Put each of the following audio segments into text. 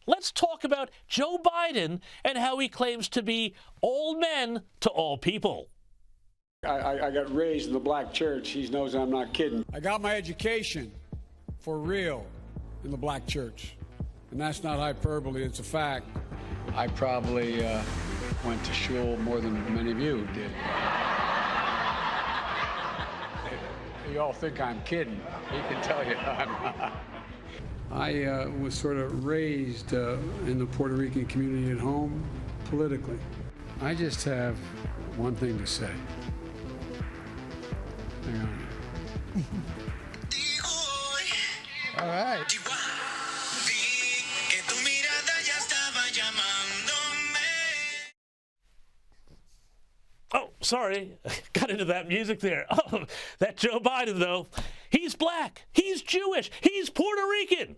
let's talk about Joe Biden and how he claims to be all men to all people. I got raised in the black church. He knows I'm not kidding. I got my education for real in the black church. And that's not hyperbole, it's a fact. I probably went to shul more than many of you did. You all think I'm kidding. He can tell you I'm not. I was sort of raised in the Puerto Rican community at home, politically. I just have one thing to say. Hang on. All right. Oh, sorry. Got into that music there. Oh, that Joe Biden, though. He's black. He's Jewish. He's Puerto Rican.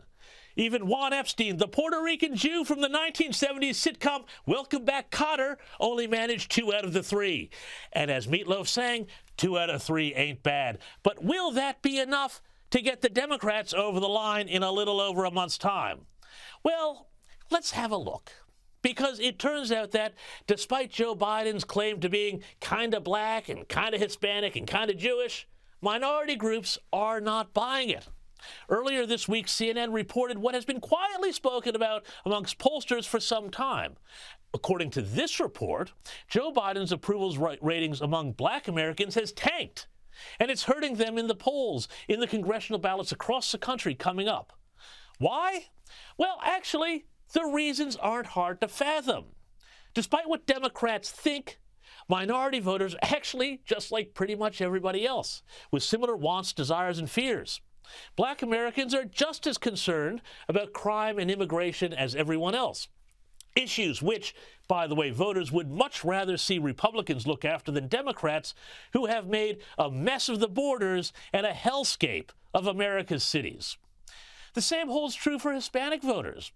Even Juan Epstein, the Puerto Rican Jew from the 1970s sitcom Welcome Back, Kotter, only managed 2 out of the 3. And as Meatloaf sang, 2 out of 3 ain't bad. But will that be enough to get the Democrats over the line in a little over a month's time? Well, let's have a look. Because it turns out that despite Joe Biden's claim to being kind of black and kind of Hispanic and kind of Jewish, minority groups are not buying it. Earlier this week, CNN reported what has been quietly spoken about amongst pollsters for some time. According to this report, Joe Biden's approval ratings among black Americans has tanked, and it's hurting them in the polls in the congressional ballots across the country coming up. Why? Well, actually, the reasons aren't hard to fathom. Despite what Democrats think, minority voters are actually just like pretty much everybody else, with similar wants, desires, and fears. Black Americans are just as concerned about crime and immigration as everyone else. Issues which, by the way, voters would much rather see Republicans look after than Democrats, who have made a mess of the borders and a hellscape of America's cities. The same holds true for Hispanic voters,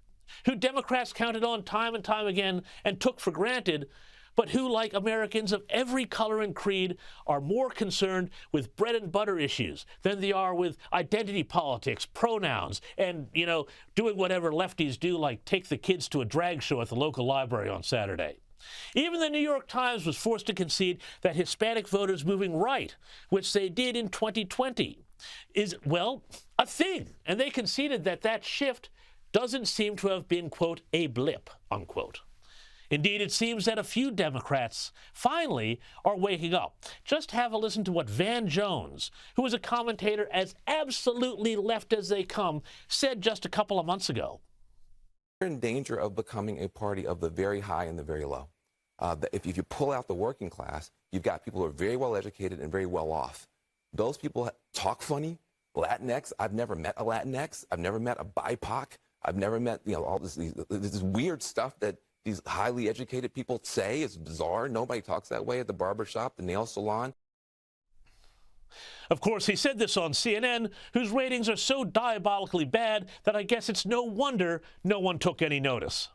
who Democrats counted on time and time again and took for granted, but who, like Americans of every color and creed, are more concerned with bread and butter issues than they are with identity politics, pronouns, and, doing whatever lefties do, like take the kids to a drag show at the local library on Saturday. Even the New York Times was forced to concede that Hispanic voters moving right, which they did in 2020, is, well, a thing. And they conceded that that shift doesn't seem to have been, quote, a blip, unquote. Indeed, it seems that a few Democrats finally are waking up. Just have a listen to what Van Jones, who is a commentator as absolutely left as they come, said just a couple of months ago. We're in danger of becoming a party of the very high and the very low. If you pull out the working class, you've got people who are very well educated and very well off. Those people talk funny. Latinx, I've never met a Latinx. I've never met a BIPOC. I've never met, all this weird stuff that these highly educated people say. Is bizarre. Nobody talks that way at the barbershop, the nail salon. Of course, he said this on CNN, whose ratings are so diabolically bad that I guess it's no wonder no one took any notice.